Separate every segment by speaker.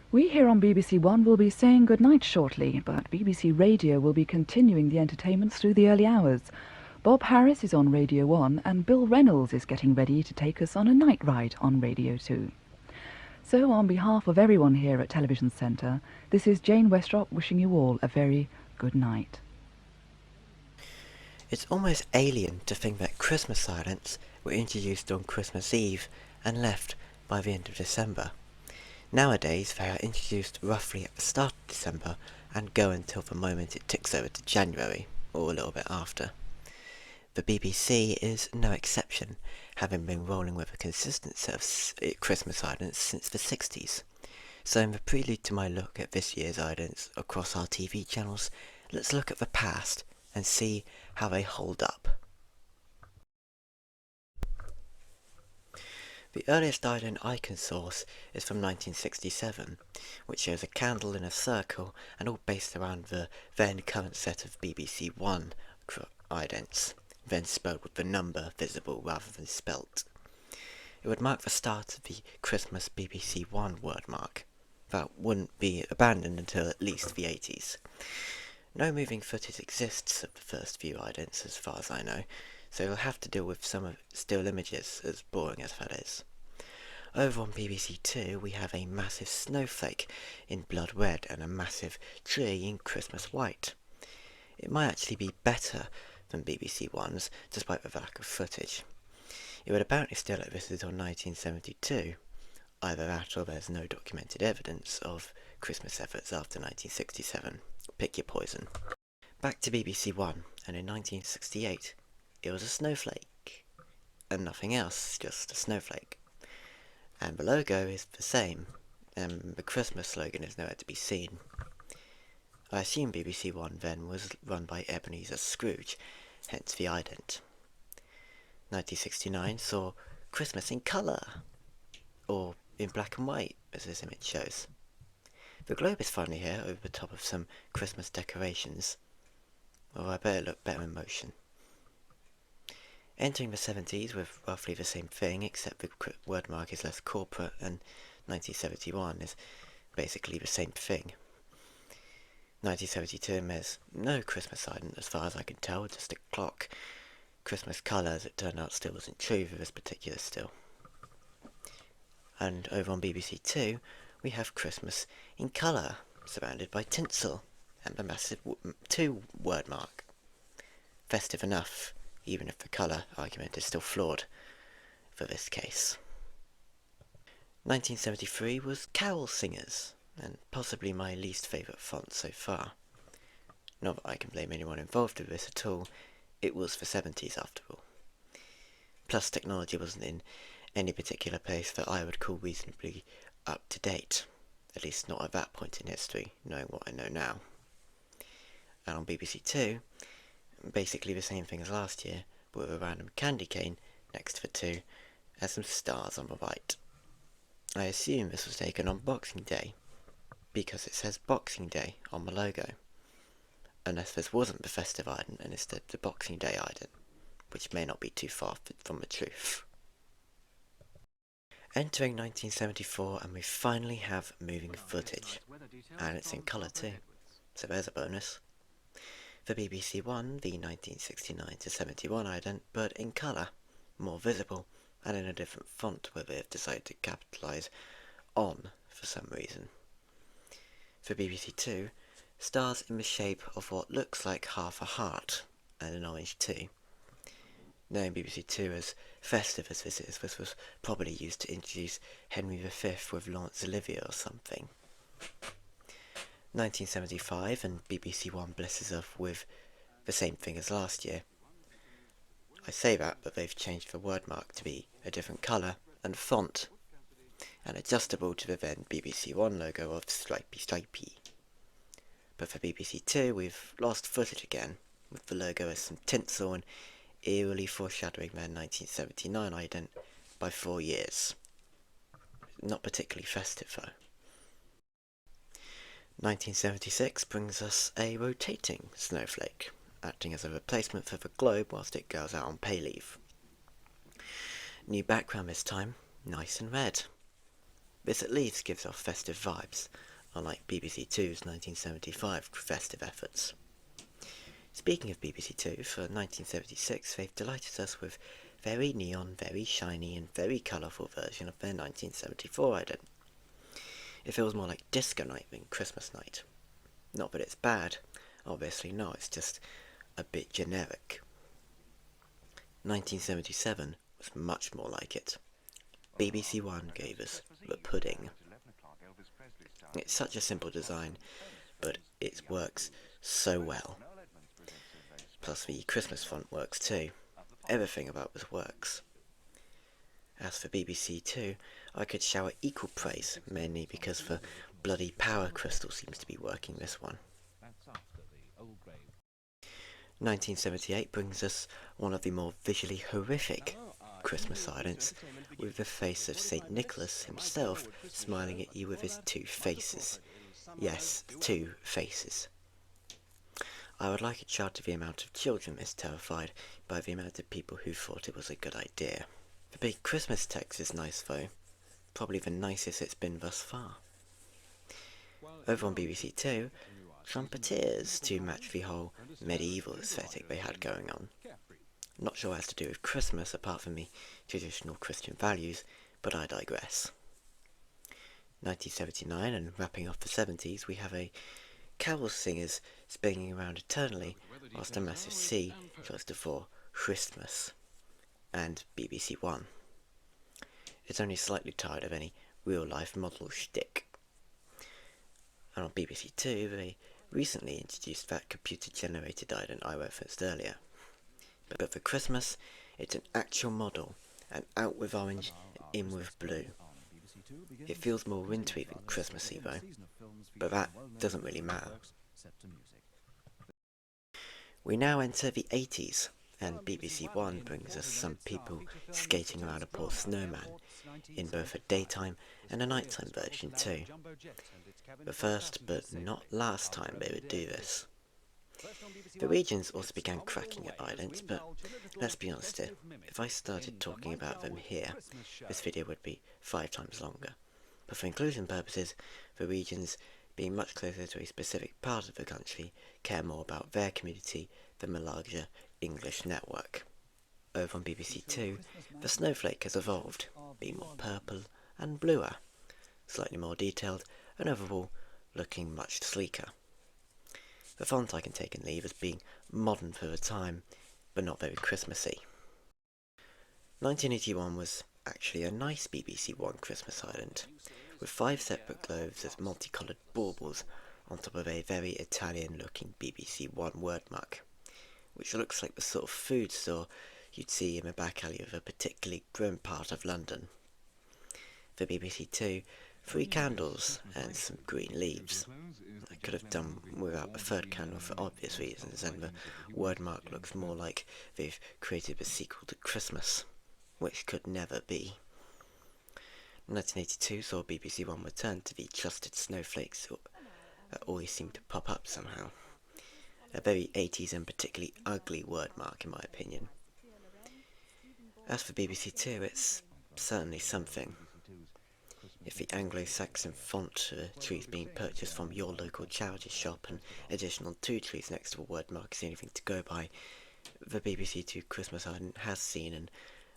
Speaker 1: We here on BBC One will be saying goodnight shortly, but BBC Radio will be continuing the entertainments through the early hours. Bob Harris is on Radio 1 and Bill Reynolds is getting ready to take us on a night ride on Radio 2. So on behalf of everyone here at Television Centre, this is Jane Westrop wishing you all a very good night.
Speaker 2: It's almost alien to think that Christmas silents were introduced on Christmas Eve and left by the end of December. Nowadays they are introduced roughly at the start of December and go until the moment it ticks over to January, or a little bit after. The BBC is no exception, having been rolling with a consistent set of Christmas silents since the 60s. So in the prelude to my look at this year's Idents across our TV channels, let's look at the past and see how they hold up. The earliest ident I can source is from 1967, which shows a candle in a circle and all based around the then current set of BBC One idents, then spelled with the number visible rather than spelt. It would mark the start of the Christmas BBC One wordmark. That wouldn't be abandoned until at least the 80s. No moving footage exists of the first few idents as far as I know, so you'll have to deal with some still images, as boring as that is. Over on BBC Two we have a massive snowflake in blood red and a massive tree in Christmas white. It might actually be better than BBC One's, despite the lack of footage. It would apparently still exist until 1972. Either that or there's no documented evidence of Christmas efforts after 1967. Pick your poison. Back to BBC One, and in 1968 it was a snowflake. And nothing else, just a snowflake. And the logo is the same, and the Christmas slogan is nowhere to be seen. I assume BBC One then was run by Ebenezer Scrooge, hence the ident. 1969 saw Christmas in colour, or in black and white, as this image shows. The globe is finally here over the top of some Christmas decorations, or I better look better in motion. Entering the 70s with roughly the same thing, except the wordmark is less corporate, and 1971 is basically the same thing. 1972 there's no Christmas ident as far as I can tell, just a clock. Christmas colour, as it turned out, still wasn't true for this particular still. And over on BBC Two, we have Christmas in colour, surrounded by tinsel, and the massive 2 wordmark. Festive enough, even if the colour argument is still flawed for this case. 1973 was Carol Singers, and possibly my least favourite font so far. Not that I can blame anyone involved with this at all, it was the 70s after all. Plus technology wasn't in any particular place that I would call reasonably up to date, at least not at that point in history, knowing what I know now. And on BBC Two, basically the same thing as last year, but with a random candy cane next to the 2, and some stars on the right. I assume this was taken on Boxing Day, because it says Boxing Day on the logo, unless this wasn't the festive ident and instead the Boxing Day ident, which may not be too far from the truth. Entering 1974, and we finally have moving footage, and it's in colour too, so there's a bonus. For BBC One, the 1969 to 71 ident, but in colour, more visible, and in a different font where they have decided to capitalise on for some reason. For BBC Two, stars in the shape of what looks like half a heart, and an orange too. Knowing BBC Two as festive as this is, this was probably used to introduce Henry V with Laurence Olivier or something. 1975, and BBC One blesses us with the same thing as last year. I say that, but they've changed the wordmark to be a different colour and font, and adjustable to the then BBC One logo of stripey. But for BBC Two, we've lost footage again, with the logo as some tinsel and eerily foreshadowing their 1979 ident by 4 years. Not particularly festive though. 1976 brings us a rotating snowflake, acting as a replacement for the globe whilst it goes out on pay leave. New background this time, nice and red. This at least gives off festive vibes, unlike BBC Two's 1975 festive efforts. Speaking of BBC Two, for 1976 they've delighted us with very neon, very shiny and very colourful version of their 1974 ident. It feels more like disco night than Christmas night. Not that it's bad, obviously not, it's just a bit generic. 1977 was much more like it. BBC One gave us The Pudding. It's such a simple design, but it works so well. Plus the Christmas font works too. Everything about this works. As for BBC Two, I could shower equal praise, mainly because the bloody power crystal seems to be working this one. 1978 brings us one of the more visually horrific Christmas idents, with the face of St. Nicholas himself smiling at you with his two faces. Yes, two faces. I would like a chart of the amount of children is terrified by the amount of people who thought it was a good idea. The big Christmas text is nice though, probably the nicest it's been thus far. Over on BBC Two, trumpeters to match the whole medieval aesthetic they had going on. Not sure what it has to do with Christmas apart from the traditional Christian values, but I digress. 1979, and wrapping off the 70s, we have a carol singers spinning around eternally whilst a massive C tries to for Christmas, and BBC One. It's only slightly tired of any real-life model shtick. And on BBC Two, they recently introduced that computer-generated ident I referenced earlier. But for Christmas, it's an actual model, and out with orange, in with blue. It feels more wintry than Christmassy though, but that doesn't really matter. We now enter the 80s, and BBC One brings us some people skating around a poor snowman, in both a daytime and a nighttime version too. The first but not last time they would do this. The regions also began cracking at idents, but let's be honest here, if I started talking about them here, this video would be 5 times longer. But for inclusion purposes, the regions, being much closer to a specific part of the country, care more about their community than the larger English network. Over on BBC Two, the snowflake has evolved, being more purple and bluer, slightly more detailed, and overall looking much sleeker. The font I can take and leave as being modern for the time, but not very Christmassy. 1981 was actually a nice BBC One Christmas ident, with 5 separate globes as multicoloured baubles on top of a very Italian-looking BBC One wordmark, which looks like the sort of food store you'd see in the back alley of a particularly grim part of London. For BBC Two, 3 candles and some green leaves. I could have done without a third candle for obvious reasons, and the wordmark looks more like they've created a sequel to Christmas, which could never be. 1982 saw BBC One return to the trusted snowflakes that always seem to pop up somehow. A very 80s and particularly ugly wordmark in my opinion. As for BBC Two, it's certainly something. If the Anglo-Saxon font trees being purchased from your local charity shop and additional 2 trees next to a wordmark is anything to go by, the BBC Two Christmas ident has seen and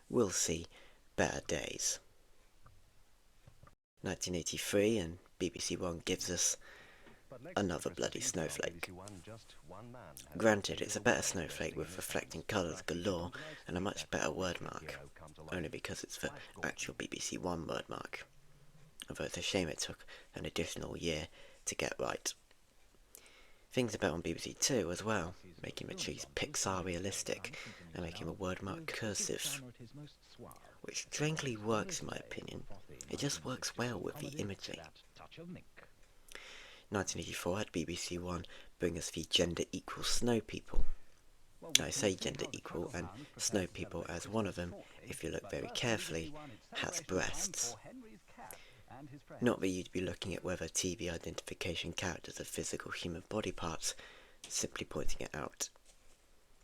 Speaker 2: will see better days. 1983, and BBC One gives us another bloody snowflake. Granted, it's a better snowflake with reflecting colours galore and a much better wordmark, only because it's the actual BBC One wordmark. Although it's a shame it took an additional year to get right. Things are better on BBC Two as well, making the trees Pixar realistic and making the wordmark cursive, which strangely works in my opinion. It just works well with the imagery. 1984 had BBC One bring us the gender equal snow people. I say gender equal and snow people as one of them, if you look very carefully, has breasts. Not that you'd be looking at whether TV identification characters are physical human body parts, simply pointing it out.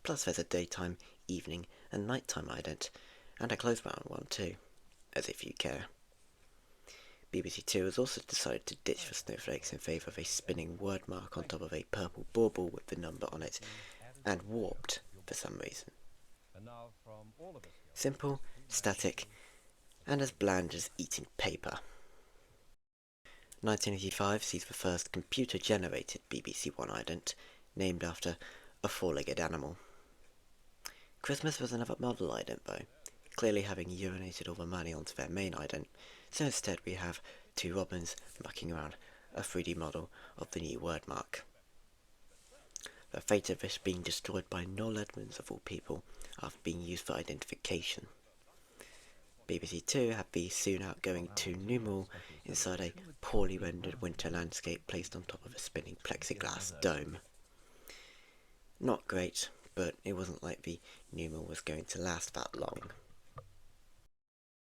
Speaker 2: Plus there's a daytime, evening and nighttime ident, and a closed-bound one too, as if you care. BBC Two has also decided to ditch the snowflakes in favour of a spinning word mark on top of a purple bauble with the number on it, and warped for some reason. Simple, static, and as bland as eating paper. 1985 sees the first computer-generated BBC One ident, named after a four-legged animal. Christmas was another model ident though, clearly having urinated all the money onto their main ident, so instead we have two robins mucking around a 3D model of the new word mark. The fate of this being destroyed by Noel Edmonds of all people after being used for identification. BBC Two had the soon outgoing 2 numeral inside a poorly rendered winter landscape placed on top of a spinning plexiglass dome. Not great, but it wasn't like the numeral was going to last that long.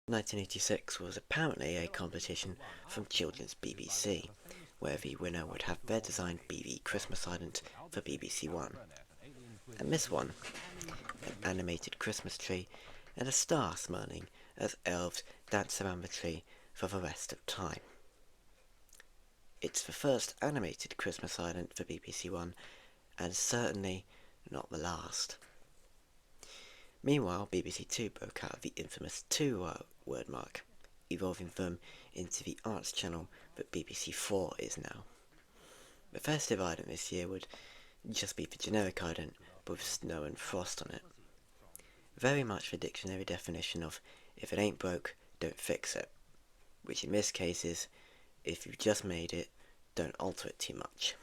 Speaker 2: 1986 was apparently a competition from Children's BBC, where the winner would have their design be the Christmas ident for BBC One. And this one, an animated Christmas tree and a star smiling as elves dance around the tree for the rest of time. It's the first animated Christmas ident for BBC One, and certainly not the last. Meanwhile, BBC Two broke out of the infamous 2 word mark, evolving them into the arts channel that BBC 4 is now. The festive ident this year would just be the generic ident, with snow and frost on it. Very much the dictionary definition of if it ain't broke, don't fix it, which in this case is, if you've just made it, don't alter it too much.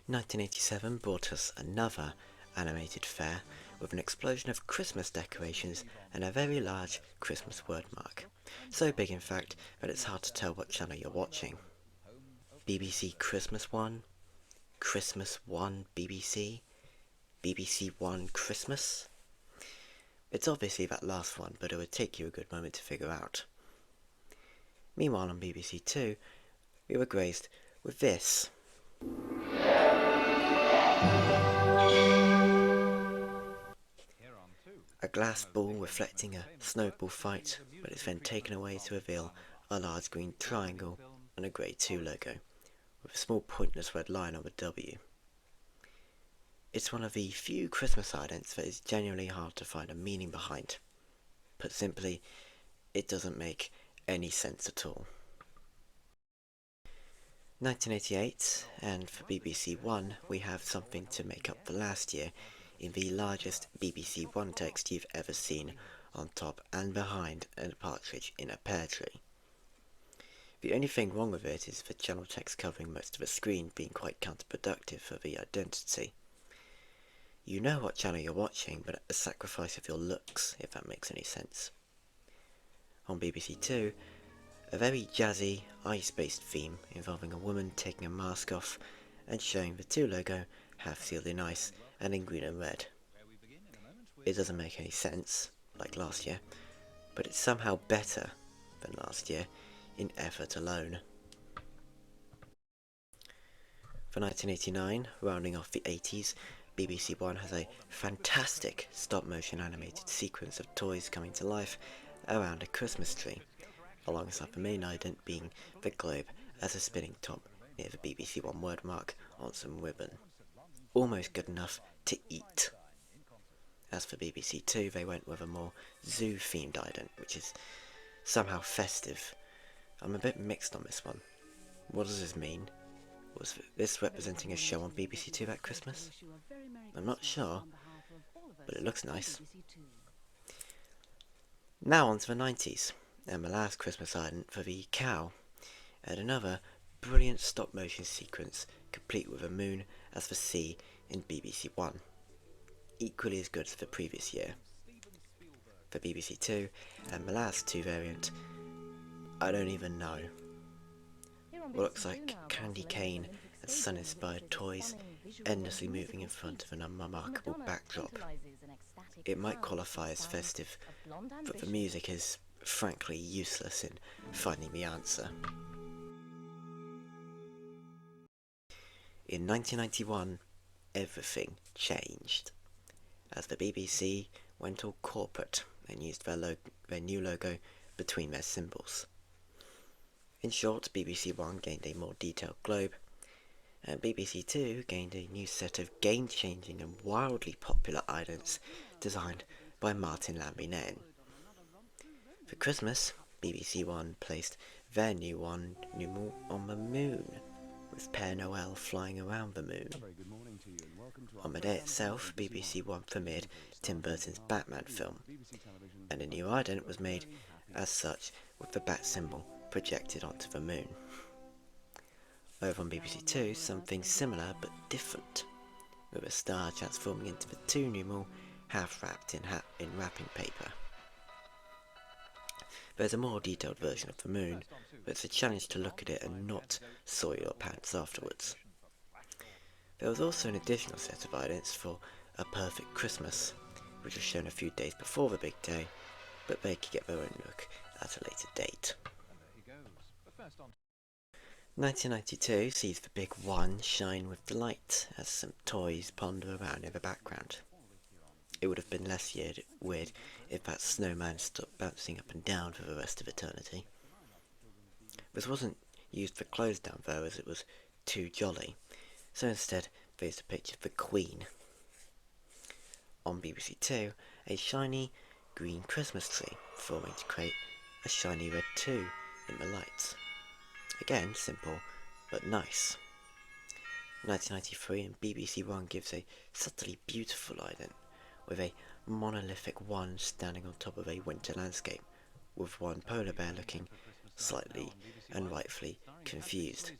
Speaker 2: 1987 brought us another animated fair with an explosion of Christmas decorations and a very large Christmas word mark. So big in fact that it's hard to tell what channel you're watching. BBC Christmas One? Christmas One BBC? BBC One Christmas? It's obviously that last one, but it would take you a good moment to figure out. Meanwhile on BBC Two, we were graced with this. A glass ball reflecting a snowball fight, but it's then taken away to reveal a large green triangle and a grey 2 logo, with a small pointless red line on the W. It's one of the few Christmas idents that is genuinely hard to find a meaning behind. Put simply, it doesn't make any sense at all. 1988, and for BBC One we have something to make up for last year in the largest BBC One text you've ever seen on top and behind a partridge in a pear tree. The only thing wrong with it is the channel text covering most of the screen being quite counterproductive for the identity. You know what channel you're watching, but at the sacrifice of your looks, if that makes any sense. On BBC Two, a very jazzy, ice-based theme involving a woman taking a mask off and showing the 2 logo half sealed in ice and in green and red. It doesn't make any sense, like last year, but it's somehow better than last year in effort alone. For 1989, rounding off the 80s, BBC One has a fantastic stop-motion animated sequence of toys coming to life around a Christmas tree, alongside the main ident being the globe as a spinning top near the BBC One word mark on some ribbon. Almost good enough to eat. As for BBC Two, they went with a more zoo-themed ident, which is somehow festive. I'm a bit mixed on this one. What does this mean? Was this representing a show on BBC Two that Christmas? I'm not sure, but it looks nice. Now on to the 90s, and the last Christmas ident for the cow, and another brilliant stop-motion sequence complete with a moon as the sea in BBC One. Equally as good as the previous year. For BBC Two, and the last 2 variant, I don't even know. What looks like candy cane and sun-inspired toys endlessly moving in front of an unremarkable backdrop. It might qualify as festive, but the music is frankly useless in finding the answer. In 1991, everything changed, as the BBC went all corporate and used their new logo between their symbols. In short, BBC One gained a more detailed globe, and BBC Two gained a new set of game-changing and wildly popular idents designed by Martin Lambinet. For Christmas, BBC One placed their new one numeral on the moon, with Père Noël flying around the moon. On the day itself, BBC One premiered Tim Burton's Batman film, and a new ident was made as such with the bat symbol projected onto the moon. Over on BBC Two, something similar but different, with a star transforming into the 2 numeral half wrapped in wrapping paper. There's a more detailed version of the moon, but it's a challenge to look at it and not soil your pants afterwards. There was also an additional set of idents for A Perfect Christmas, which was shown a few days before the big day, but they could get their own look at a later date. 1992 sees the big one shine with delight as some toys ponder around in the background. It would have been less weird if that snowman stopped bouncing up and down for the rest of eternity. This wasn't used for close down though, as it was too jolly, so instead they used a picture of the Queen. On BBC Two, a shiny green Christmas tree forming to create a shiny red 2 in the lights. Again, simple but nice. 1993 and BBC One gives a subtly beautiful ident, with a monolithic one standing on top of a winter landscape, with one polar bear looking slightly and rightfully confused.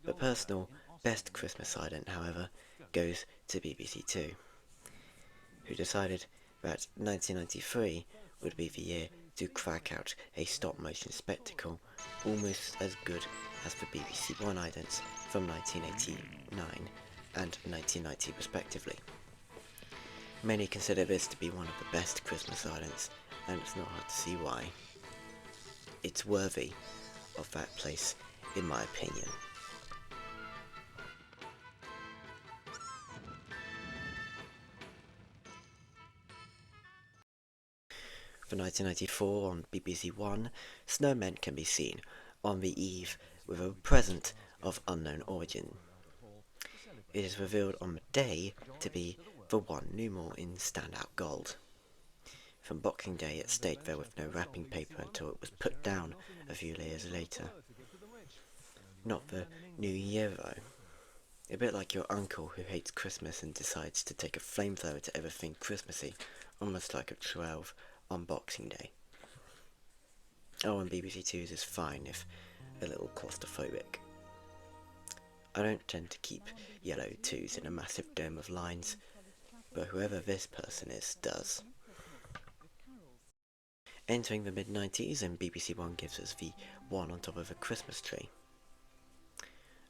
Speaker 2: The personal best Christmas ident, however, goes to BBC Two, who decided that 1993 would be the year to crack out a stop-motion spectacle almost as good as the BBC One idents from 1989 and 1990 respectively. Many consider this to be one of the best Christmas idents, and it's not hard to see why. It's worthy of that place, in my opinion. For 1994 on BBC One, snowmen can be seen on the eve with a present of unknown origin. It is revealed on the day to be the 1 numeral in standout gold. From Boxing Day it stayed there with no wrapping paper until it was put down a few layers later. Not the New Year though. A bit like your uncle who hates Christmas and decides to take a flamethrower to everything Christmassy, almost like a 12 on Boxing Day. Oh, and BBC Two's is fine if a little claustrophobic. I don't tend to keep yellow 2s in a massive dome of lines, but whoever this person is does. Entering the mid-90s and BBC One gives us the one on top of a Christmas tree.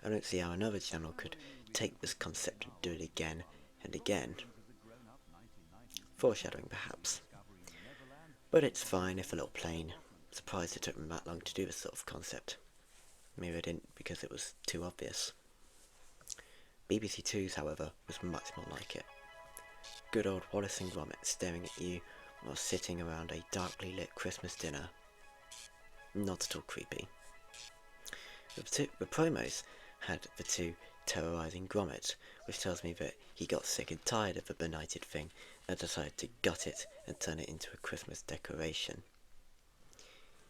Speaker 2: I don't see how another channel could take this concept and do it again and again. Foreshadowing perhaps. But it's fine if a little plain. Surprised it took them that long to do this sort of concept. Maybe they didn't because it was too obvious. BBC Two's, however, was much more like it. Good old Wallace and Gromit staring at you while sitting around a darkly lit Christmas dinner. Not at all creepy. The promos had the 2 terrorising Gromit, which tells me that he got sick and tired of the benighted thing and decided to gut it and turn it into a Christmas decoration.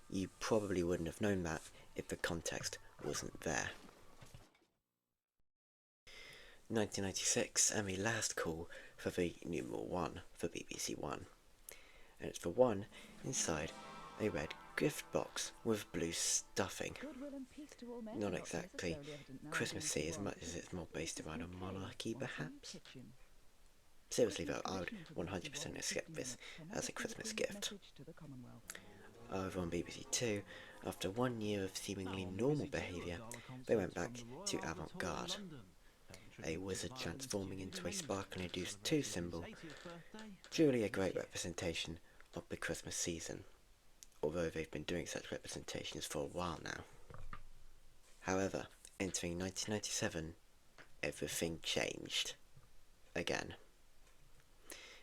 Speaker 2: You probably wouldn't have known that if the context wasn't there. 1996 and the last call for the numeral 1 for BBC One, and it's the one inside a red gift box with blue stuffing. Not exactly Christmassy as much as it's more based around a monarchy perhaps. Seriously though, I would 100% accept this as a Christmas gift. Over on BBC Two, after 1 year of seemingly normal behaviour, they went back to avant-garde. A wizard transforming into a sparkling-induced 2 symbol, truly a great representation of the Christmas season, although they've been doing such representations for a while now. However, entering 1997, everything changed. Again.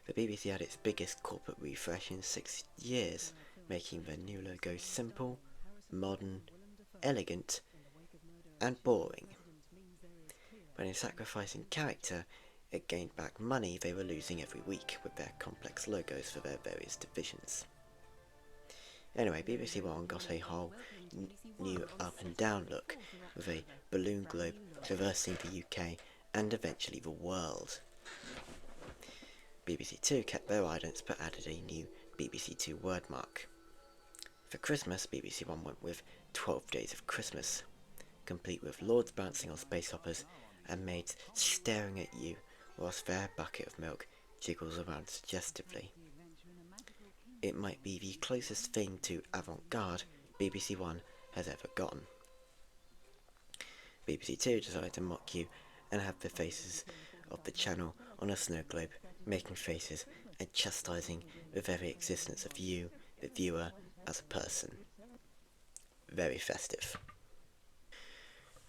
Speaker 2: The BBC had its biggest corporate refresh in 6 years, making the new logo simple, modern, elegant, and boring. But in sacrificing character, it gained back money they were losing every week with their complex logos for their various divisions. Anyway, BBC One got a whole new up and down look, with a balloon globe traversing the UK and eventually the world. BBC Two kept their idents but added a new BBC Two wordmark. For Christmas, BBC One went with 12 Days of Christmas, complete with lords bouncing on space hoppers and maids staring at you whilst their bucket of milk jiggles around suggestively. It might be the closest thing to avant-garde BBC One has ever gotten. BBC Two decided to mock you and have the faces of the channel on a snow globe making faces and chastising the very existence of you, the viewer, as a person. Very festive.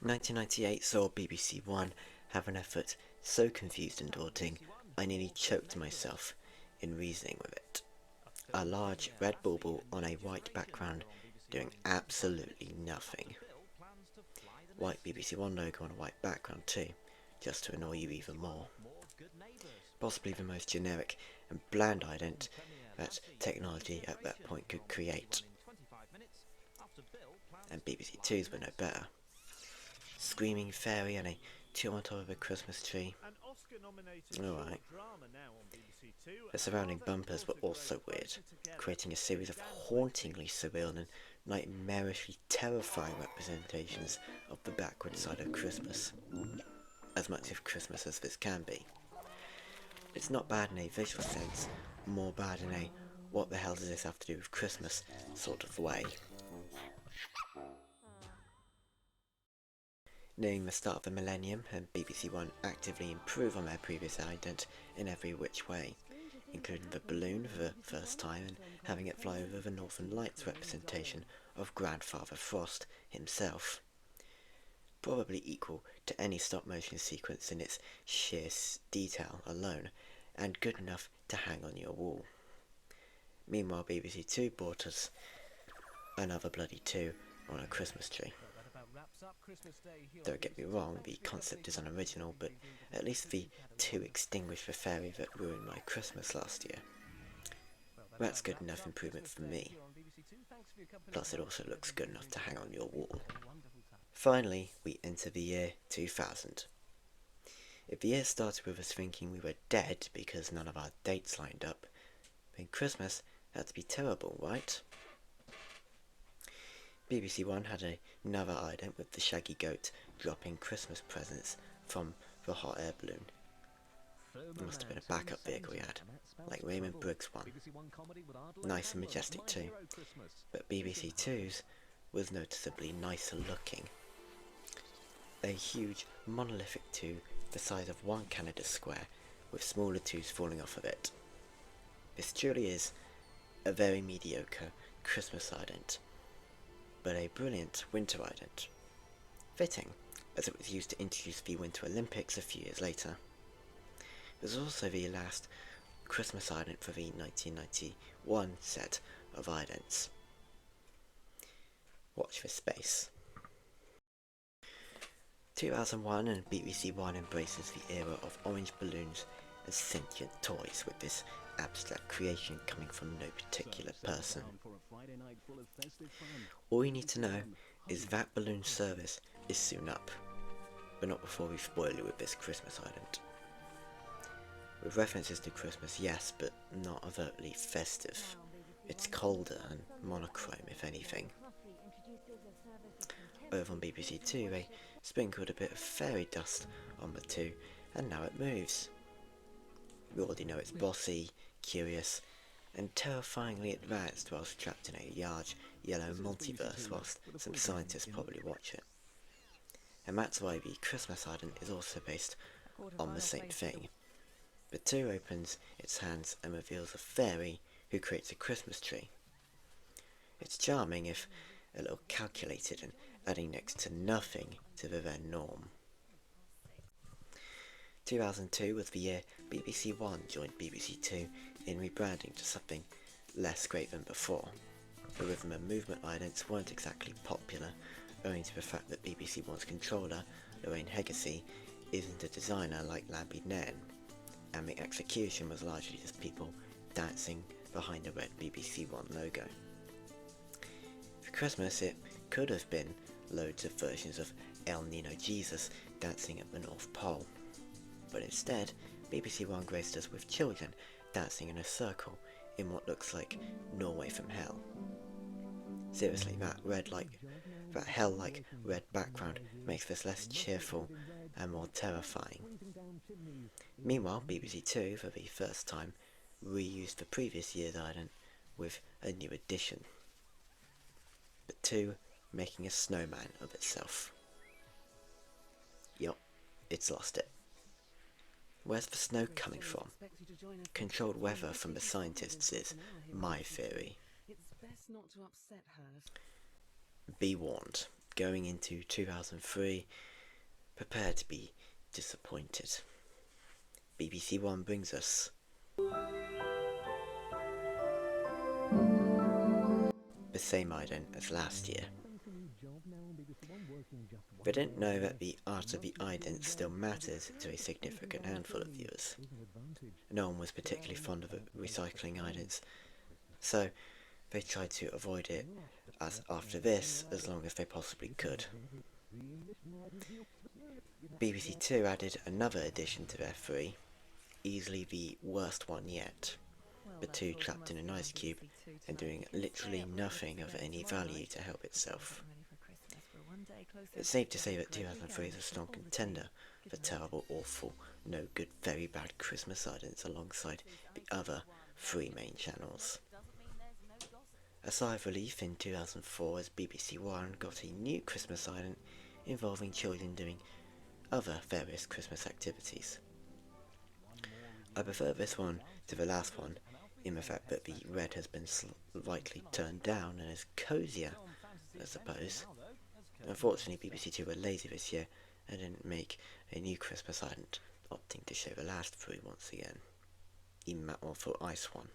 Speaker 2: 1998 saw BBC One have an effort so confused and daunting I nearly choked myself in reasoning with it. A large red bauble on a white background doing absolutely nothing. White BBC One logo on a white background too, just to annoy you even more. Possibly the most generic and bland ident that technology at that point could create. And BBC Twos were no better. Screaming fairy and a 2 on top of a Christmas tree. Alright. The surrounding bumpers were also weird, creating a series of hauntingly surreal and nightmarishly terrifying representations of the backward side of Christmas. As much of Christmas as this can be. It's not bad in a visual sense, more bad in a what the hell does this have to do with Christmas sort of way. Nearing the start of the millennium, and BBC One actively improve on their previous ident in every which way, including the balloon for the first time and having it fly over the Northern Lights representation of Grandfather Frost himself. Probably equal to any stop-motion sequence in its sheer detail alone, and good enough to hang on your wall. Meanwhile, BBC Two bought us another bloody 2 on a Christmas tree. Don't get me wrong, the concept is unoriginal, but at least the 2 extinguished the fairy that ruined my Christmas last year. That's good enough improvement for me. Plus it also looks good enough to hang on your wall. Finally, we enter the year 2000. If the year started with us thinking we were dead because none of our dates lined up, then Christmas had to be terrible, right? BBC One had another ident with the shaggy goat dropping Christmas presents from the hot air balloon. It must have been a backup vehicle we had, like Raymond Briggs' one. Nice and majestic too, but BBC Two's was noticeably nicer looking. A huge monolithic 2 the size of one Canada square, with smaller 2s falling off of it. This truly is a very mediocre Christmas ident, but a brilliant winter ident. Fitting, as it was used to introduce the Winter Olympics a few years later. It was also the last Christmas ident for the 1991 set of idents. Watch this space. 2001 and BBC One embraces the era of orange balloons as sentient toys, with this abstract creation coming from no particular person. All you need to know is that balloon service is soon up, but not before we spoil you with this Christmas ident. With references to Christmas, yes, but not overtly festive. It's colder and monochrome, if anything. Over on BBC Two, they sprinkled a bit of fairy dust on the 2, and now it moves. We already know it's bossy, curious, and terrifyingly advanced whilst trapped in a large yellow multiverse whilst some scientists probably watch it. And that's why the Christmas ident is also based on the same thing. The 2 opens its hands and reveals a fairy who creates a Christmas tree. It's charming, if a little calculated, and adding next to nothing to the then norm. 2002 was the year BBC One joined BBC Two in rebranding to something less great than before. The rhythm and movement idents weren't exactly popular, owing to the fact that BBC One's controller, Lorraine Hegarty, isn't a designer like Lambie Nairn, and the execution was largely just people dancing behind a red BBC One logo. For Christmas it could have been loads of versions of El Nino Jesus dancing at the North Pole, but instead BBC One graced us with children dancing in a circle in what looks like Norway from Hell. Seriously, that hell-like red background makes this less cheerful and more terrifying. Meanwhile, BBC Two, for the first time, reused the previous year's ident with a new addition. The two making a snowman of itself. Yup, it's lost it. Where's the snow coming from? Controlled weather from the scientists is my theory. Be warned, going into 2003, prepare to be disappointed. BBC One brings us the same ident as last year. They didn't know that the art of the ident still matters to a significant handful of viewers. No one was particularly fond of recycling idents, so they tried to avoid it after this as long as they possibly could. BBC Two added another addition to their three, easily the worst one yet. The two trapped in an ice cube and doing literally nothing of any value to help itself. It's safe to say that 2003 is a strong contender for terrible, awful, no good, very bad Christmas idents alongside the other three main channels. A sigh of relief in 2004 as BBC One got a new Christmas ident involving children doing other various Christmas activities. I prefer this one to the last one in the fact that the red has been slightly turned down and is cosier, I suppose. Unfortunately, BBC Two were lazy this year and didn't make a new Christmas ident, opting to show the last three once again. Even that awful ice one.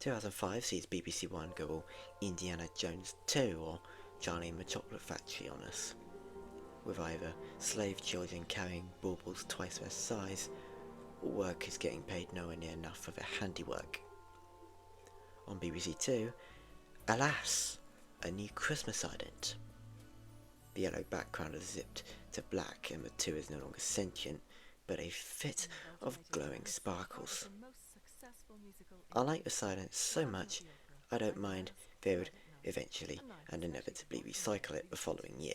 Speaker 2: 2005 sees BBC One go all Indiana Jones 2 or Charlie and the Chocolate Factory on us, with either slave children carrying baubles twice their size, or workers getting paid nowhere near enough for their handiwork. On BBC Two, alas, a new Christmas ident. The yellow background is zipped to black and the two is no longer sentient, but a fit of glowing sparkles. I like this ident so much, I don't mind they would eventually and inevitably recycle it the following year.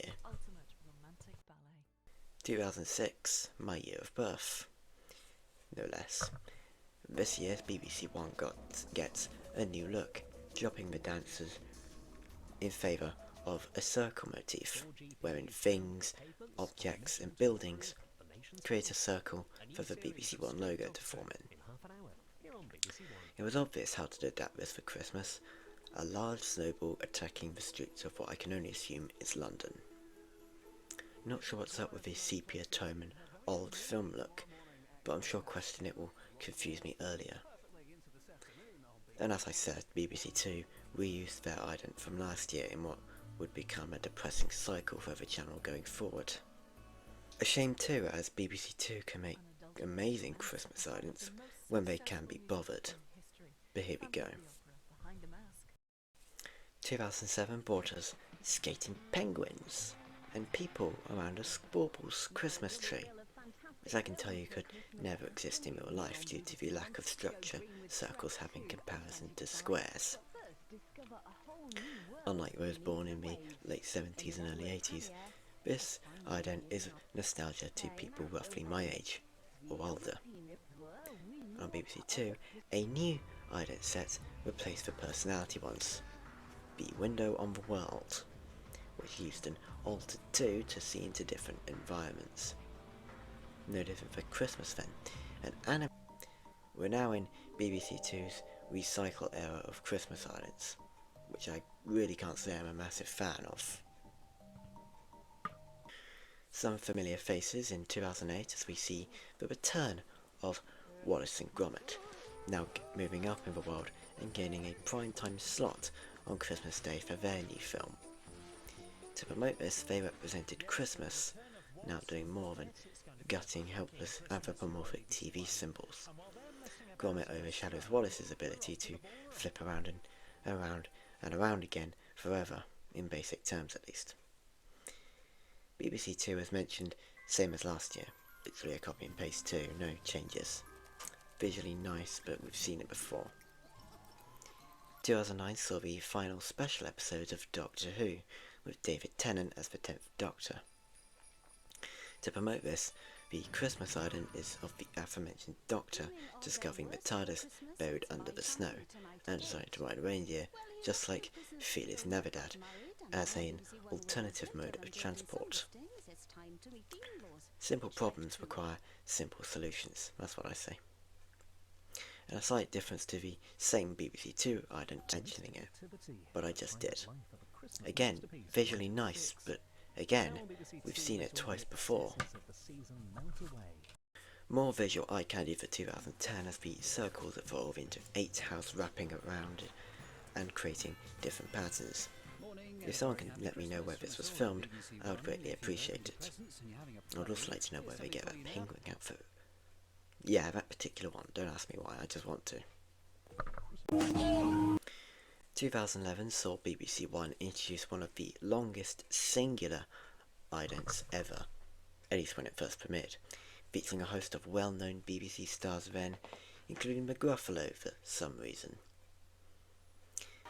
Speaker 2: 2006, my year of birth. No less. This year, BBC One gets a new look, dropping the dancers in favour of a circle motif, wherein things, objects and buildings create a circle for the BBC One logo to form in. It was obvious how to adapt this for Christmas, a large snowball attacking the streets of what I can only assume is London. Not sure what's up with the sepia tone and old film look, but I'm sure questioning it will confuse me earlier. And as I said, BBC Two reused their ident from last year in what would become a depressing cycle for the channel going forward. A shame too, as BBC Two can make amazing Christmas idents when they can be bothered. But here we go. 2007 brought us skating penguins and people around a Baubles Christmas tree, which I can tell you could never exist in real life due to the lack of structure circles have in comparison to squares. Unlike those born in the late 70s and early 80s, this ident is nostalgia to people roughly my age, or older. On BBC Two, a new ident set replaced the personality ones. The Window on the World, which used an altered 2 to see into different environments. No different for Christmas then, and we're now in BBC Two's recycle era of Christmas idents, which I really can't say I'm a massive fan of. Some familiar faces in 2008 as we see the return of Wallace and Gromit, now moving up in the world and gaining a primetime slot on Christmas Day for their new film. To promote this, they represented Christmas, now doing more than gutting helpless anthropomorphic TV symbols. Gromit overshadows Wallace's ability to flip around and around again forever, in basic terms at least. BBC Two as mentioned, same as last year, literally a copy and paste too, no changes. Visually nice, but we've seen it before. 2009 saw the final special episode of Doctor Who, with David Tennant as the 10th Doctor. To promote this, the Christmas ident is of the aforementioned Doctor discovering the TARDIS buried under the snow, and deciding to ride a reindeer, just like Feliz Navidad, as an alternative mode of transport. Simple problems require simple solutions, that's what I say. And a slight difference to the same BBC Two ident mentioning it, but I just did. Again, visually nice, but again, we've seen it twice before. More visual eye candy for 2010 as the circles evolve into 8 houses wrapping around it and creating different patterns. If someone can let me know where this was filmed, I would greatly appreciate it. I would also like to know where they get that penguin outfit. Yeah, that particular one, don't ask me why, I just want to. 2011 saw BBC One introduce one of the longest singular idents ever, at least when it first premiered, featuring a host of well-known BBC stars then, including McGruffalo for some reason.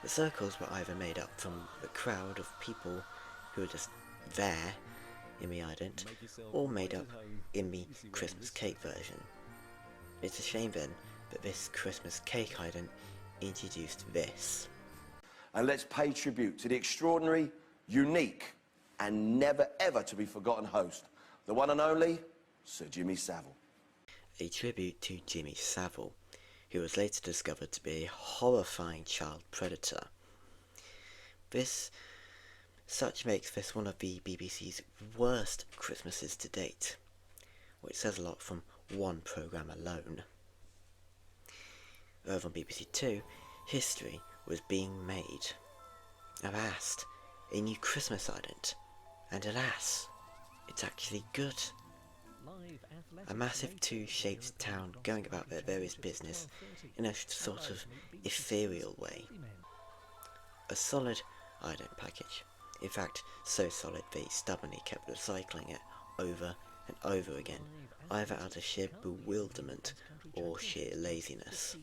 Speaker 2: The circles were either made up from the crowd of people who were just there in the ident, or made up in the Christmas cake version. It's a shame then that this Christmas cake ident introduced this.
Speaker 3: And let's pay tribute to the extraordinary, unique, and never ever to be forgotten host, the one and only Sir Jimmy Savile.
Speaker 2: A tribute to Jimmy Savile, who was later discovered to be a horrifying child predator. Such makes this one of the BBC's worst Christmases to date, which says a lot from one programme alone. Over on BBC Two, history was being made. Avast, a new Christmas ident, and alas, it's actually good. A massive two-shaped town going about their various business in a sort of ethereal way. A solid ident package, in fact so solid they stubbornly kept recycling it over and over again, either out of sheer bewilderment or sheer laziness.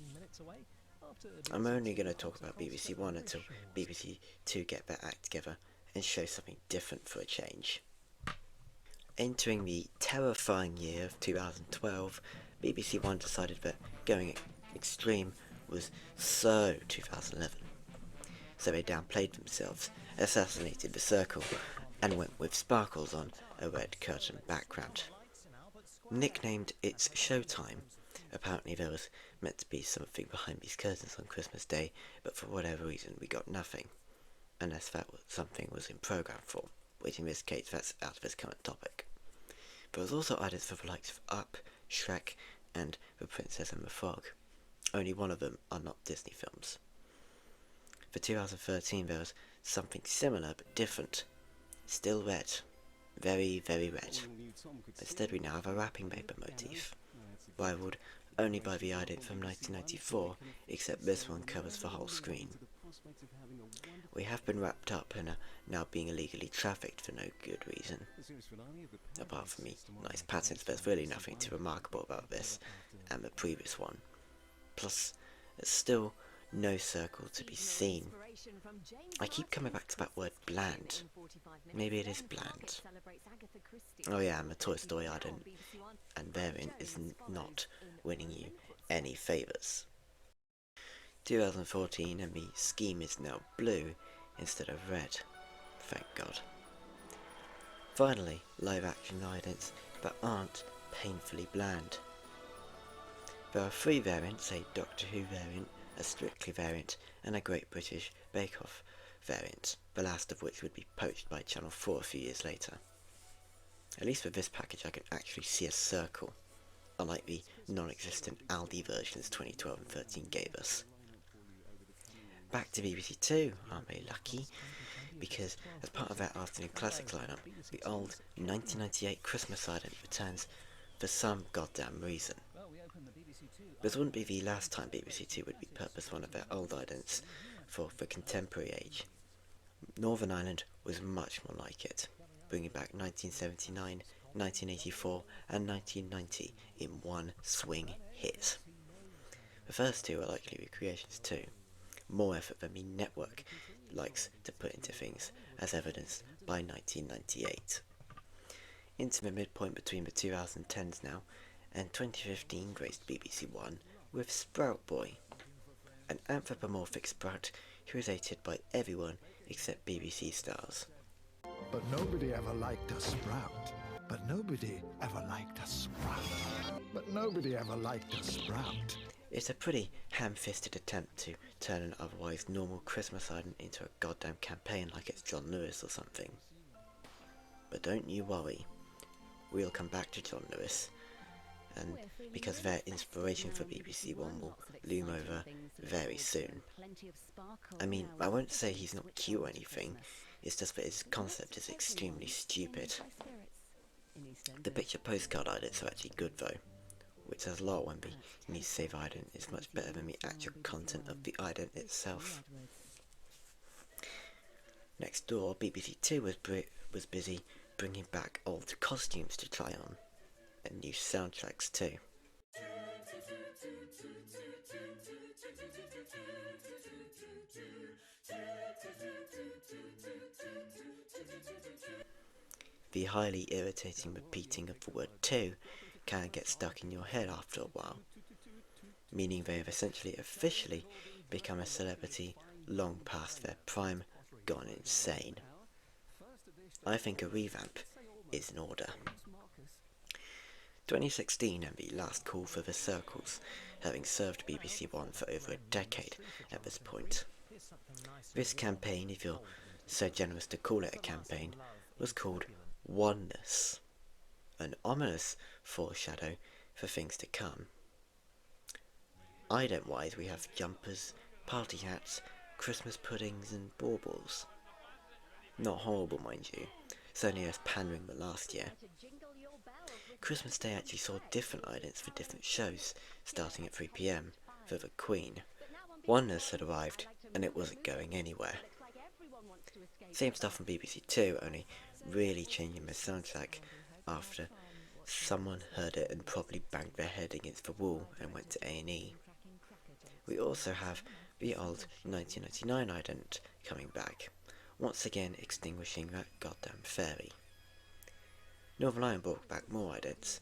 Speaker 2: I'm only going to talk about BBC One until BBC Two get their act together and show something different for a change. Entering the terrifying year of 2012, BBC One decided that going extreme was so 2011. So they downplayed themselves, assassinated the circle, and went with sparkles on a red curtain background. Nicknamed It's Showtime, apparently there was meant to be something behind these curtains on Christmas Day, but for whatever reason we got nothing, unless that was something was in programme form, which in this case that's out of this current topic. There was also ideas for the likes of Up, Shrek, and The Princess and the Frog. Only one of them are not Disney films. For 2013 there was something similar but different. Still red. Very, very red. Instead we now have a wrapping paper motif, rivaled only by the ident from 1994, except this one covers the whole screen. We have been wrapped up and are now being illegally trafficked for no good reason. Apart from the nice patterns, there's really nothing too remarkable about this and the previous one. Plus, there's still no circle to be seen. I keep coming back to that word bland. Maybe it is bland. Oh yeah, and the Toy Story ident and variant is not winning you any favours. 2014 and the scheme is now blue instead of red. Thank God. Finally, live action idents that aren't painfully bland. There are 3 variants, a Doctor Who variant, a Strictly variant, and a Great British Bake Off variant, the last of which would be poached by Channel 4 a few years later. At least with this package I can actually see a circle, unlike the non-existent Aldi versions 2012 and 13 gave us. back to BBC Two, aren't we lucky? Because as part of our afternoon classic lineup, the old 1998 Christmas ident returns for some goddamn reason. This wouldn't be the last time BBC Two would repurpose one of their old idents for the contemporary age. Northern Ireland was much more like it, bringing back 1979, 1984 and 1990 in one swing hit. The first two are likely recreations too, more effort than the network likes to put into things, as evidenced by 1998. Into the midpoint between the 2010s now, and 2015 graced BBC One with Sprout Boy, an anthropomorphic sprout who is hated by everyone except BBC stars.
Speaker 4: But nobody ever liked a sprout. But nobody ever liked a sprout. But nobody ever liked a sprout.
Speaker 2: It's a pretty ham-fisted attempt to turn an otherwise normal Christmas ident into a goddamn campaign like it's John Lewis or something. But don't you worry, we'll come back to John Lewis, and because their inspiration for BBC One will loom over very soon. I mean, I won't say he's not cute or anything, it's just that his concept is extremely stupid. The picture postcard idents are actually good though, which says a lot when the need to save ident is much better than the actual content of the ident itself. Next door, BBC Two was busy bringing back old costumes to try on, and new soundtracks too. The highly irritating repeating of the word two can get stuck in your head after a while, meaning they have essentially officially become a celebrity long past their prime, gone insane. I think a revamp is in order. 2016 and the last call for the circles, having served BBC One for over a decade at this point. This campaign, if you're so generous to call it a campaign, was called Oneness, an ominous foreshadow for things to come. Ident-wise, we have jumpers, party hats, Christmas puddings and baubles. Not horrible, mind you, certainly less pandering than last year. Christmas Day actually saw different idents for different shows, starting at 3 PM for the Queen. Oneness had arrived, and it wasn't going anywhere. Same stuff from BBC Two, only really changing the soundtrack after someone heard it and probably banged their head against the wall and went to A&E. We also have the old 1999 ident coming back, once again extinguishing that goddamn fairy. Northern Ireland brought back more idents,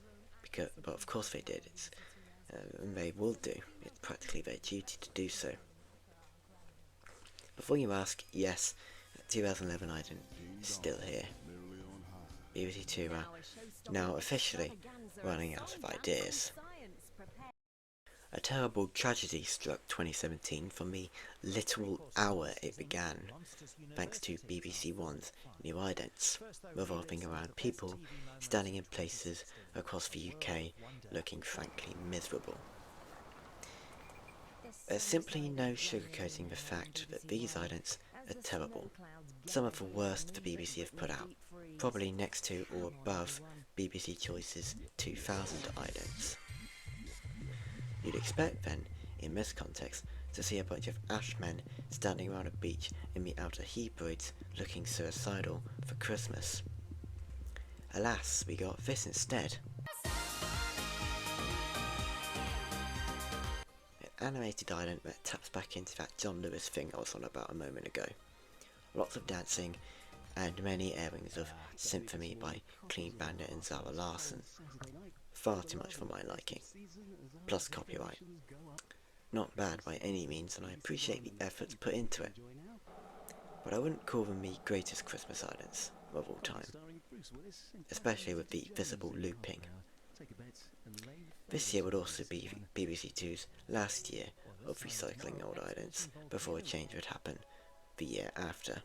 Speaker 2: but of course they did, and they will do, it's practically their duty to do so. Before you ask, yes, the 2011 ident is still here. BBC Two are now officially running out of ideas. A terrible tragedy struck 2017 from the literal hour it began, thanks to BBC One's new idents, revolving around people standing in places across the UK looking frankly miserable. There's simply no sugarcoating the fact that these idents are terrible. Some of the worst the BBC have put out, probably next to or above BBC Choice's 2000 idents. You'd expect then, in this context, to see a bunch of Ashmen standing around a beach in the Outer Hebrides looking suicidal for Christmas. Alas, we got this instead. An animated ident that taps back into that John Lewis thing I was on about a moment ago. Lots of dancing, and many airings of Symphony by Clean Bandit and Zara Larsson. Far too much for my liking. Plus copyright. Not bad by any means, and I appreciate the efforts put into it. But I wouldn't call them the greatest Christmas idents of all time. Especially with the visible looping. This year would also be BBC Two's last year of recycling old idents before a change would happen the year after.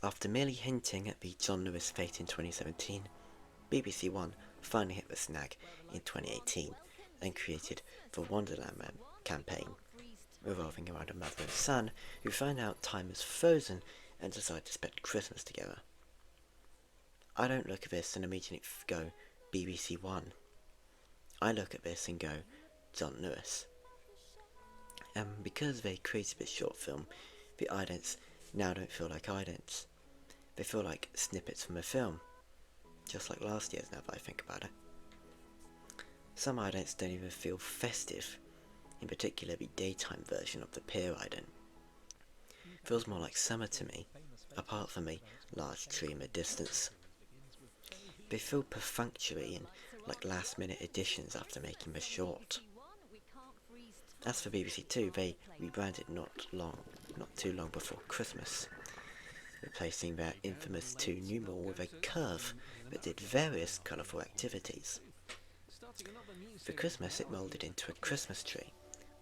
Speaker 2: After merely hinting at the John Lewis fate in 2017, BBC One finally hit the snag in 2018 and created the Wonderland campaign, revolving around a mother and son who find out time is frozen and decide to spend Christmas together. I don't look at this and immediately go BBC One. I look at this and go John Lewis. And because they created this short film, the idents now don't feel like idents. They feel like snippets from a film, just like last year's now that I think about it. Some idents don't even feel festive, in particular the daytime version of the Pier ident. Feels more like summer to me, apart from a large tree in the distance. They feel perfunctory and like last minute additions after making the short. As for BBC Two, they rebranded not too long before Christmas, replacing their infamous 2 numeral with a curve that did various colourful activities. For Christmas it moulded into a Christmas tree,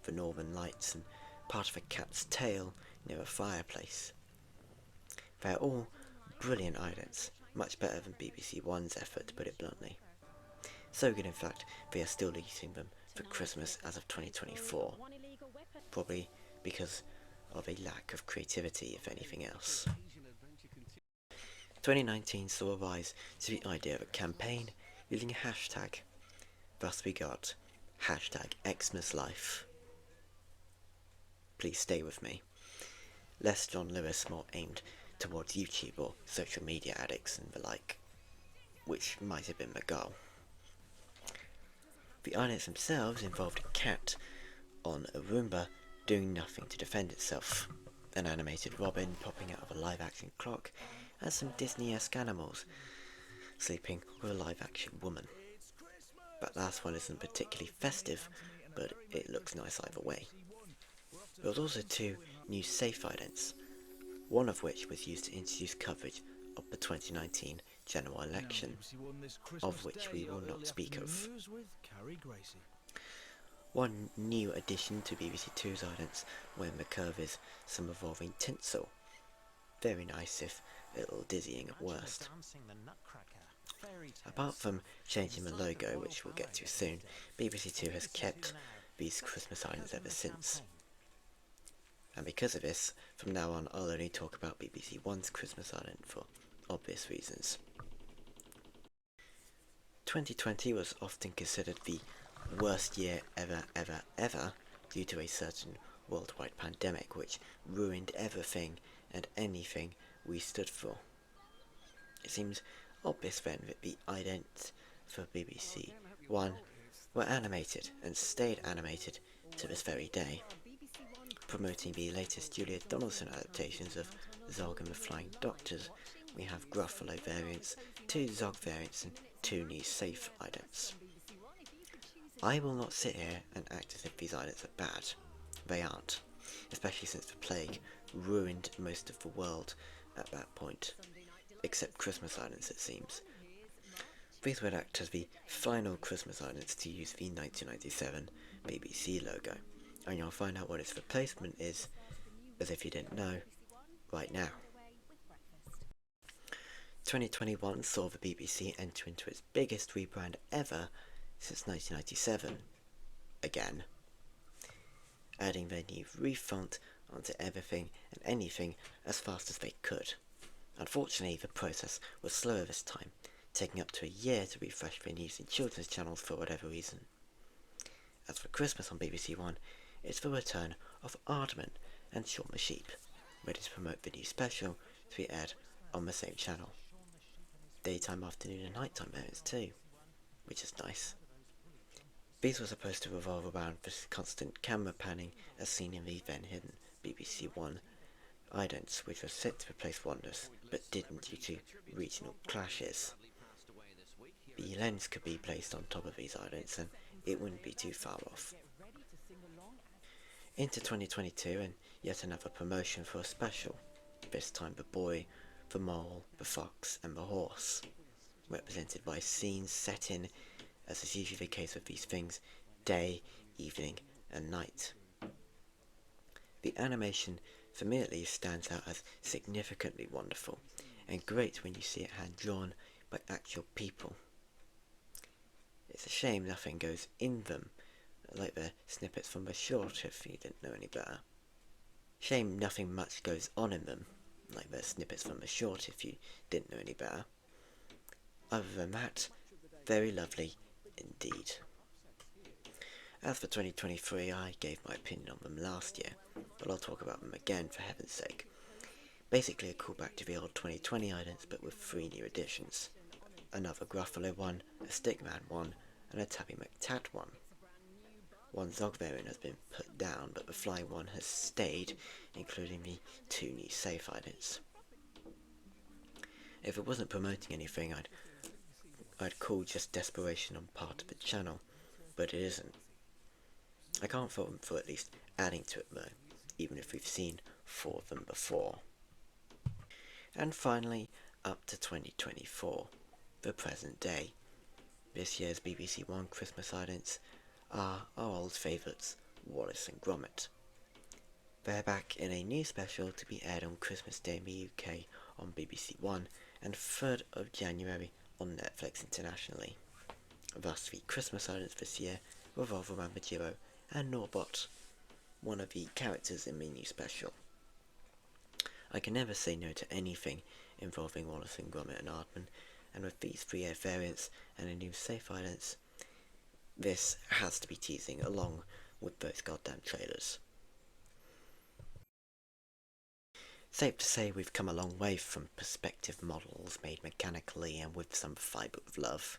Speaker 2: the northern lights and part of a cat's tail near a fireplace. They're all brilliant idents, much better than BBC One's effort, to put it bluntly. So good in fact, they are still releasing them for Christmas as of 2024, probably because of a lack of creativity if anything else. 2019 saw a rise to the idea of a campaign using a hashtag. Thus we got #XmasLife. Please stay with me. Less John Lewis, more aimed towards YouTube or social media addicts and the like, which might have been the goal. The idents themselves involved a cat on a Roomba doing nothing to defend itself, an animated robin popping out of a live-action clock, and some Disney-esque animals sleeping with a live-action woman. That last one isn't particularly festive, but it looks nice either way. There was also 2 new safe idents, one of which was used to introduce coverage of the 2019 general election, of which we will not speak of. One new addition to BBC Two's idents when the curve is some revolving tinsel. Very nice if a little dizzying at worst. Apart from changing the logo, which we'll get to soon, BBC Two has kept these Christmas idents ever since. And because of this, from now on I'll only talk about BBC One's Christmas ident for obvious reasons. 2020 was often considered the worst year ever due to a certain worldwide pandemic which ruined everything and anything we stood for. It seems obvious then that the idents for BBC One were animated and stayed animated to this very day, promoting the latest Julia Donaldson adaptations of Zog and the Flying Doctors. We have Gruffalo variants, 2 Zog variants and 2 new safe idents. I will not sit here and act as if these idents are bad. They aren't, especially since the plague ruined most of the world at that point, except Christmas idents it seems. These would act as the final Christmas idents to use the 1997 BBC logo, and you'll find out what its replacement is, as if you didn't know, right now. 2021 saw the BBC enter into its biggest rebrand ever since 1997, again, adding their new refont onto everything and anything as fast as they could. Unfortunately, the process was slower this time, taking up to a year to refresh their news and children's channels for whatever reason. As for Christmas on BBC One, it's the return of Aardman and Shaun the Sheep, ready to promote the new special to be aired on the same channel. Daytime, afternoon and nighttime variants too, which is nice. These were supposed to revolve around the constant camera panning as seen in the then hidden BBC One idents, which were set to replace Wonders, but didn't due to regional clashes. The lens could be placed on top of these idents and it wouldn't be too far off. Into 2022 and yet another promotion for a special, this time the boy, the mole, the fox and the horse, represented by scenes set in, as is usually the case with these things, day, evening and night. The animation for me at least stands out as significantly wonderful and great when you see it hand drawn by actual people. It's a shame nothing goes in them, like the snippets from the short if you didn't know any better. Shame nothing much goes on in them, like the snippets from the short if you didn't know any better. Other than that, very lovely indeed. As for 2023, I gave my opinion on them last year, but I'll talk about them again for heaven's sake. Basically a callback to the old 2020 idents, but with 3 new additions. Another Gruffalo one, a Stickman one, and a Tabby McTat one. One Zog variant has been put down, but the Fly one has stayed, including the 2 new safe idents. If it wasn't promoting anything, I'd call just desperation on part of the channel, but it isn't. I can't fault them for at least adding to it though, even if we've seen 4 of them before. And finally, up to 2024, the present day. This year's BBC One Christmas idents are our old favourites, Wallace and Gromit. They're back in a new special to be aired on Christmas Day in the UK on BBC One and 3rd of January on Netflix internationally. Thus, the Christmas idents this year revolve around Majiro and Norbot, one of the characters in the new special. I can never say no to anything involving Wallace and Gromit and Aardman, and with these 3 air variants and a new safe idents, this has to be teasing along with those goddamn trailers. Safe to say we've come a long way from perspective models made mechanically and with some fibre of love.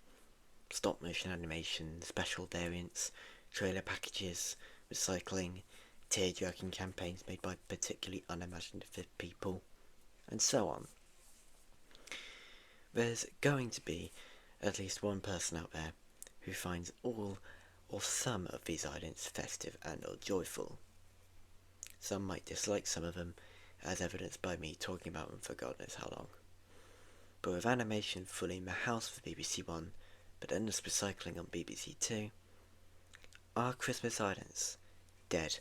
Speaker 2: Stop motion animation, special variants, trailer packages, recycling, tear-jerking campaigns made by particularly unimaginative people, and so on. There's going to be at least one person out there who finds all or some of these idents festive and or joyful. Some might dislike some of them, as evidenced by me talking about them for God knows how long. But with animation fully in the house for BBC One, but endless recycling on BBC Two, are Christmas idents dead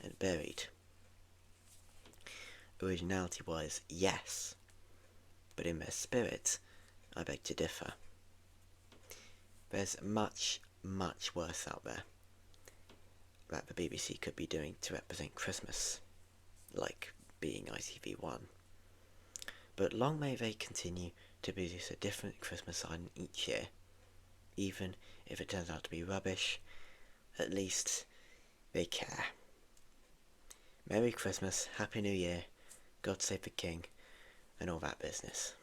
Speaker 2: and buried? Originality-wise, yes, but in their spirit, I beg to differ. There's much, much worse out there that the BBC could be doing to represent Christmas, like being ITV1. But long may they continue to produce a different Christmas ident each year, even if it turns out to be rubbish. At least they care. Merry Christmas, Happy New Year, God save the King, and all that business.